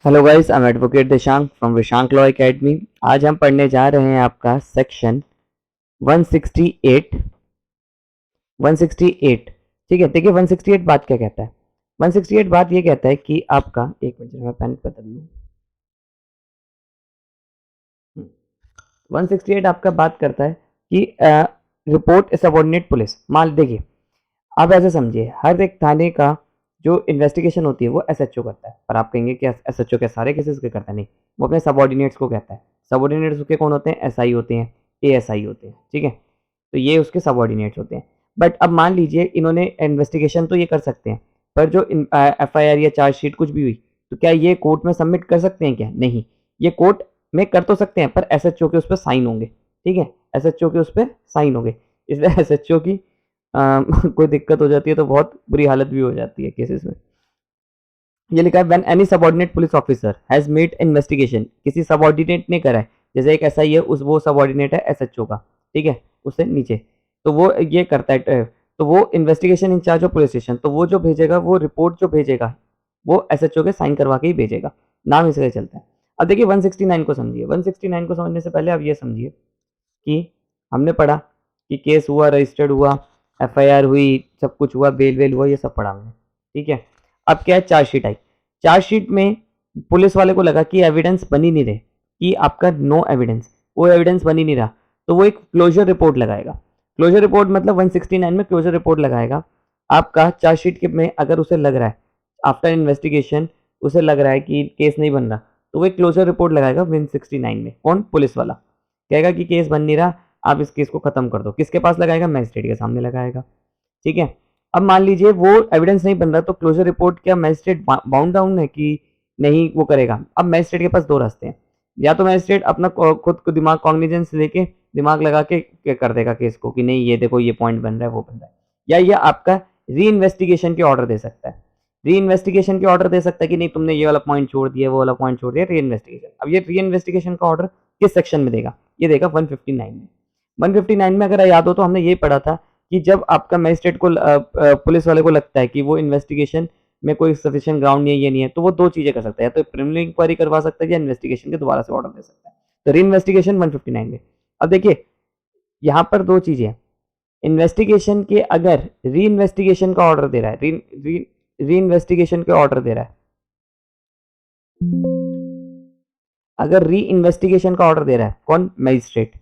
Hello guys, I am advocate Deshank from Vishank law academy. आज हम पढ़ने जा रहे हैं आपका सेक्शन 168। 168 ठीक है। देखिए 168 बात क्या कहता है। 168 बात ये कहता है कि आपका एक मिनट मैं पेन बदल लूँ। 168 आपका बात करता है कि रिपोर्ट सबॉर्डिनेट पुलिस। मान देखिए, आप ऐसे समझिए, हर एक थाने का जो इन्वेस्टिगेशन होती है वो एसएचओ करता है। पर आप कहेंगे कि एसएचओ क्या सारे केसेस के करता है? नहीं, वो अपने सबॉर्डिनेट्स को कहता है। सबॉर्डिनेट्स उसके कौन होते हैं? एसआई होते हैं, एएसआई होते हैं, ठीक है। तो ये उसके सबॉर्डिनेट्स होते हैं। बट अब मान लीजिए इन्होंने इन्वेस्टिगेशन तो ये कर सकते हैं, पर जो एफआईआर या चार्जशीट कुछ भी हुई, तो क्या ये कोर्ट में सबमिट कर सकते हैं क्या? नहीं। ये कोर्ट में कर तो सकते हैं, पर एसएचओ के उस पर साइन होंगे, ठीक है। एसएचओ के उस पर साइन होंगे, इसलिए एसएचओ की कोई दिक्कत हो जाती है तो बहुत बुरी हालत भी हो जाती है केसेस में। ये लिखा है when any subordinate police officer has made investigation, किसी सबऑर्डिनेट ने करा है, जैसे एक एसआई है, उस वो सबऑर्डिनेट है एसएचओ का, ठीक है, उससे नीचे, तो वो ये करता है, तो वो investigation in charge of police station, तो वो जो भेजेगा, वो रिपोर्ट जो भेजेगा, वो एसएचओ के साइन करवा के ही भेजेगा, नाम इसलिए चलता है। अब देखिए 169 को समझिए। 169 को समझने से पहले आप ये समझिए कि हमने पढ़ा कि केस हुआ, रजिस्टर्ड हुआ, एफआईआर हुई, सब कुछ हुआ, बेल वेल हुआ, ये सब पढ़ा हमने, ठीक है। अब क्या है, चार्जशीट आई। चार्जशीट में पुलिस वाले को लगा कि एविडेंस बन ही नहीं रहे, कि आपका नो एविडेंस, कोई एविडेंस बन ही नहीं रहा, तो वो एक क्लोजर रिपोर्ट लगाएगा। क्लोजर रिपोर्ट मतलब 169 में क्लोजर रिपोर्ट लगाएगा। आपका चार्जशीट में अगर उसे लग रहा है, आफ्टर इन्वेस्टिगेशन उसे लग रहा है कि केस नहीं बन रहा, तो वो एक क्लोजर रिपोर्ट लगाएगा 169 में। कौन? पुलिस वाला कहेगा कि केस बन नहीं रहा, आप इस केस को खत्म कर दो। किसके पास लगाएगा? मैजिस्ट्रेट के सामने लगाएगा, ठीक है। अब मान लीजिए वो एविडेंस नहीं बन रहा, तो क्लोजर रिपोर्ट क्या मैजिस्ट्रेट बाउंड डाउन है कि नहीं वो करेगा? अब मैजिस्ट्रेट के पास दो रास्ते हैं, या तो मैजिस्ट्रेट अपना खुद को दिमाग कॉग्निजेंस लेके दिमाग लगा के कर देगा केस को कि नहीं ये देखो ये पॉइंट बन रहा है, वो बन रहा है, या ये आपका री इन्वेस्टिगेशन के ऑर्डर दे सकता है। री इन्वेस्टिगेशन के ऑर्डर दे सकता है कि नहीं तुमने ये वाला पॉइंट छोड़ दिया, वो वाला पॉइंट छोड़ दिया, री इन्वेस्टिगेशन। अब ये री इन्वेस्टिगेशन का ऑर्डर किस सेक्शन में देगा? ये देगा 159 में। 159 में अगर याद हो तो हमने ये पढ़ा था कि जब आपका मैजिस्ट्रेट को पुलिस वाले को लगता है कि वो इन्वेस्टिगेशन में कोई सफिशिएंट ग्राउंड नहीं है, ये नहीं है, तो वो दो चीजें कर सकता है, या तो प्रिलिमिनरी इंक्वायरी करवा सकता है या इन्वेस्टिगेशन के दोबारा से ऑर्डर दे सकता है। तो री इन्वेस्टिगेशन 159 में। अब देखिए यहाँ पर दो चीजें हैं। इन्वेस्टिगेशन के अगर री इन्वेस्टिगेशन का ऑर्डर दे रहा है, री इन्वेस्टिगेशन के ऑर्डर दे रहा है, अगर री इन्वेस्टिगेशन का ऑर्डर दे रहा है कौन? मैजिस्ट्रेट,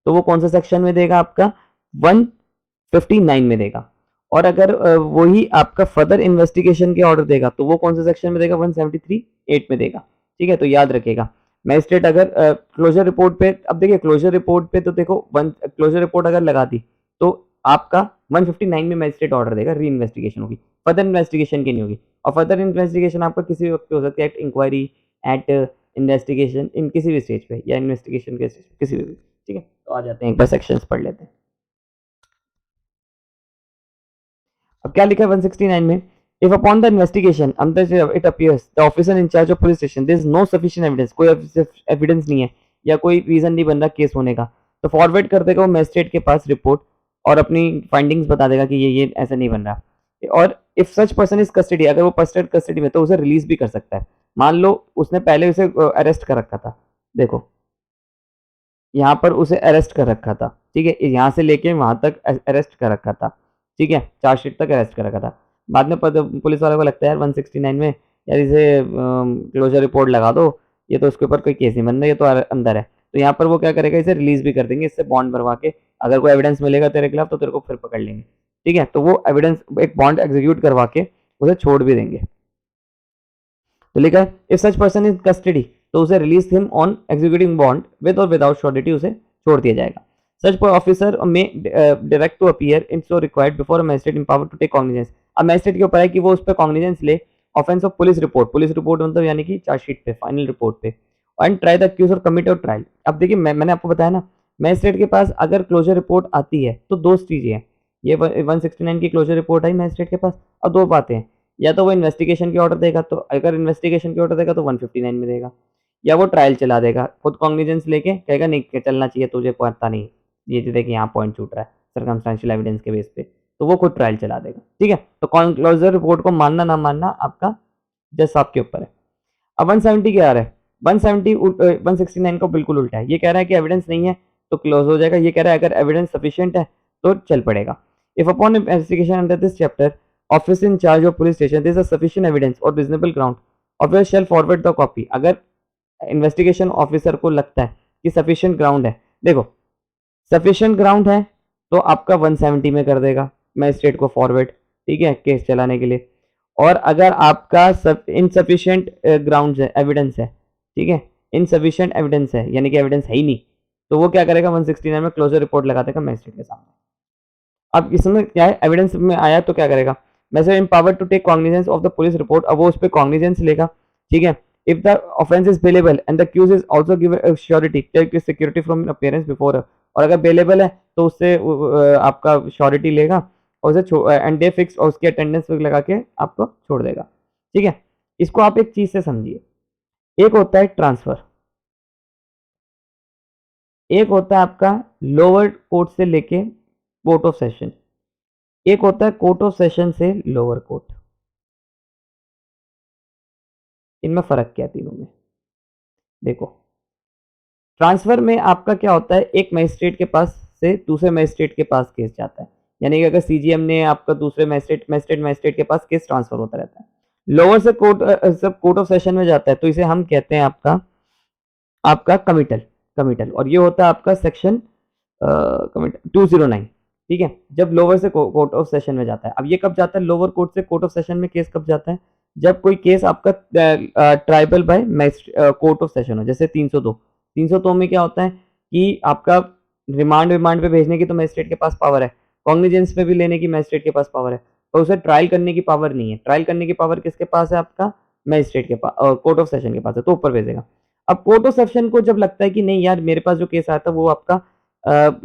तो वो कौन सा सेक्शन में देगा? आपका 159 में देगा। और अगर वही आपका फर्दर इन्वेस्टिगेशन के ऑर्डर देगा तो वो कौन सा सेक्शन में देगा? 173(8) में देगा, ठीक है। तो याद रखिएगा, मैजिस्ट्रेट अगर क्लोजर रिपोर्ट पे, अब देखिए क्लोजर रिपोर्ट पे तो देखो क्लोजर रिपोर्ट अगर लगा दी तो आपका 159 में मैजिस्ट्रेट ऑर्डर देगा, री इन्वेस्टिगेशन होगी, फर्दर इन्वेस्टिगेशन की नहीं होगी। और फर्दर इन्वेस्टिगेशन आपका किसी भी वक्त हो सकती है, एट इंक्वायरी, एट इन्वेस्टिगेशन, इन किसी भी स्टेज पे, या इन्वेस्टिगेशन के स्टेज पे, किसी भी, ठीक है। तो आ जाते हैं, एक बार सेक्शंस पढ़ लेते हैं। अब क्या लिखा है 169 में? If upon the investigation it appears the officer in charge of police station there is no sufficient evidence, कोई एविडेंस नहीं है या कोई रीजन नहीं बन रहा केस होने का, तो फॉरवर्ड कर देगा वो मैजिस्ट्रेट के पास रिपोर्ट और अपनी फाइंडिंग्स बता देगा कि ये ऐसा नहीं बन रहा। और if such person is custody, अगर वो पर्सन कस्टडी में, तो उसे रिलीज भी कर सकता है। मान लो उसने पहले उसे अरेस्ट कर रखा था, देखो यहाँ पर उसे अरेस्ट कर रखा था, ठीक है, यहाँ से लेके वहां तक अरेस्ट कर रखा था, ठीक है, चार्जशीट तक अरेस्ट कर रखा था। बाद में पुलिस वालों को लगता है यार 169 में, यार इसे क्लोजर रिपोर्ट लगा दो, ये तो उसके ऊपर कोई केस नहीं बन रहा, ये तो अंदर है, तो यहाँ पर वो क्या करेगा, इसे रिलीज भी कर देंगे, इससे बॉन्ड भरवा के, अगर कोई एविडेंस मिलेगा तेरे खिलाफ तो तेरे को फिर पकड़ लेंगे, ठीक है। तो वो एविडेंस एक बॉन्ड एग्जीक्यूट करवा के उसे छोड़ भी देंगे। तो लिखा है if such person is custody, तो उसे release him on executing bond with और विदाउट श्योरिटी, उसे छोड़ दिया जाएगा। Such officer may direct to appear in so required before magistrate empowered to take cognizance. अब मैजिस्ट्रेट के ऊपर है कि वो उस पर कॉग्निजेंस ले offence of police report, police report मतलब यानी कि चार्जशीट पे, फाइनल रिपोर्ट पे, एंड ट्राई द अक्यूज और कमिट और ट्रायल। अब देखिए मैंने आपको बताया ना, मैजिस्ट्रेट के पास अगर क्लोजर रिपोर्ट आती है तो दो चीजें हैं, ये 169 की क्लोजर रिपोर्ट आई मैजिस्ट्रेट के पास, और दो बातें हैं, या तो वो इन्वेस्टिगेशन के ऑर्डर देगा, तो अगर इन्वेस्टिगेशन के ऑर्डर देगा तो 159 में देगा, या वो ट्रायल चला देगा, खुद कॉग्निजेंस लेके कहेगा नहीं चलना चाहिए तुझे, पता नहीं ये जो देखिए यहाँ पॉइंट छूट रहा है सर्कमस्टेंशियल एविडेंस के बेस पे, तो वो खुद ट्रायल चला देगा, ठीक है। तो क्लोजर रिपोर्ट को मानना ना मानना आपका जज साहब के ऊपर है। अब 170 क्या आ रहा है, 170 169 का बिल्कुल उल्टा है। ये कह रहा है कि एविडेंस नहीं है तो क्लोज हो जाएगा, ये कह रहा है अगर एविडेंस सफिशिएंट है तो चल पड़ेगा। If upon investigation under this chapter office in charge of police station this is sufficient evidence और reasonable ground officer shall forward the copy. अगर इन्वेस्टिगेशन ऑफिसर को लगता है कि सफिशिएंट ग्राउंड है, देखो सफिशिएंट ग्राउंड है तो आपका 170 में कर देगा मैजिस्ट्रेट को फॉरवर्ड, ठीक है, केस चलाने के लिए। और अगर आपका इनसफिशिएंट ग्राउंड है, एविडेंस है, ठीक है, इनसफिशिएंट एविडेंस है यानी कि एविडेंस है ही नहीं, तो वो क्या करेगा 169 में क्लोजर रिपोर्ट लगा देगा मैजिस्ट्रेट के सामने। अब इसमें क्या है, एविडेंस में आया तो क्या करेगा, magistrate empowered to take cognizance of the police report, अब वो उस पर कॉग्निजेंस लेगा, ठीक है। If the offence is bailable and the accused is also given surety take security from appearance before, और अगर बेलेबल है तो उससे आपका श्योरिटी लेगा और उसे एंड डे फिक्स और उसकी अटेंडेंस लगा के आपको छोड़ देगा, ठीक है। इसको आप एक चीज से समझिए, एक होता है ट्रांसफर, एक होता है आपका लोअर कोर्ट से लेके कोर्ट ऑफ सेशन, एक होता है कोर्ट ऑफ सेशन से लोअर कोर्ट। इनमें फर्क क्या है तीनों में, देखो ट्रांसफर में आपका क्या होता है, एक मजिस्ट्रेट के पास से दूसरे मजिस्ट्रेट के पास केस जाता है, यानी कि अगर सीजीएम ने आपका दूसरे मजिस्ट्रेट के पास केस ट्रांसफर होता रहता है। लोअर से सब कोर्ट ऑफ सेशन में जाता है तो इसे हम कहते हैं आपका आपका कमिटल, कमिटल, और ये होता है आपका सेक्शन 209, ठीक है। जब लोअर से कोर्ट ऑफ सेशन में जाता है, अब ये कब जाता है, लोअर कोर्ट से कोर्ट ऑफ सेशन में केस कब जाता है, जब कोई केस आपका tribal by court of session हो, जैसे 302 में क्या होता है कि आपका रिमांड पे भेजने की तो मजिस्ट्रेट के पास पावर है, कॉग्निजेंस पे भी लेने की मजिस्ट्रेट के पास पावर है, पर उसे ट्रायल करने की पावर नहीं है। ट्रायल करने की पावर किसके पास है, आपका मजिस्ट्रेट के पास, कोर्ट ऑफ सेशन के पास है, तो ऊपर भेजेगा। अब कोर्ट ऑफ सेशन को जब लगता है कि नहीं यार मेरे पास जो केस आया था वो आपका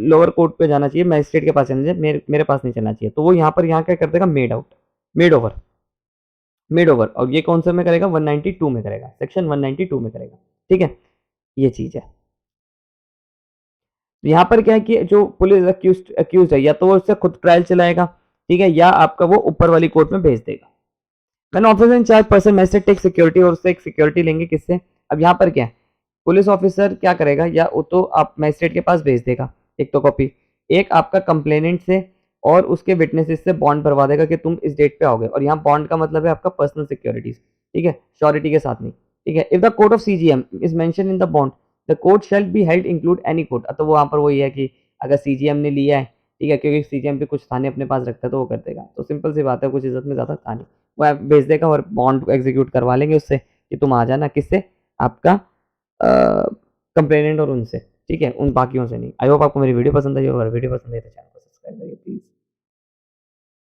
लोअर कोर्ट पे जाना चाहिए, मजिस्ट्रेट के पास जाना चाहिए, मेरे पास नहीं चलना चाहिए, तो वो यहाँ क्या कर देगा, मेड ओवर, मेड ओवर, और ये कौन सा में करेगा, 192 में करेगा, सेक्शन 192 में करेगा, ठीक है। ये चीज है, तो यहाँ पर क्या है कि जो पुलिस अक्यूज है या तो वो उससे खुद ट्रायल चलाएगा, ठीक है, या आपका वो ऊपर वाली कोर्ट में भेज देगा। Man officer in charge person magistrate take security, और उससे एक सिक्योरिटी लेंगे किससे, अब यहाँ पर क्या है, पुलिस ऑफिसर क्या करेगा, या वो तो आप मैजिस्ट्रेट के पास भेज देगा एक तो कॉपी, एक आपका कंप्लेनेंट से और उसके विटनेसेस से बॉन्ड भरवा देगा कि तुम इस डेट पे आओगे, और यहाँ बॉन्ड का मतलब है आपका पर्सनल सिक्योरिटीज, ठीक है, श्योरिटी के साथ नहीं, ठीक है। If the court of CGM is mention in the bond the court shall be held include any court, तो वहां पर वही है कि अगर सीजीएम ने लिया है, ठीक है, क्योंकि सीजीएम पे कुछ थाने अपने पास रखता है तो वो कर देगा, तो सिंपल सी बात है, कुछ इज्जत में ज्यादा था नहीं, वो भेज देगा और बॉन्ड एग्जीक्यूट करवा लेंगे उससे कि तुम आ जाना, किससे, आपका कंप्लेनेंट और उनसे, ठीक है, उन बाकियों से नहीं। आई होप आपको मेरी वीडियो पसंद आई हो, अगर वीडियो पसंद आई तो चैनल को सब्सक्राइब करिए प्लीज।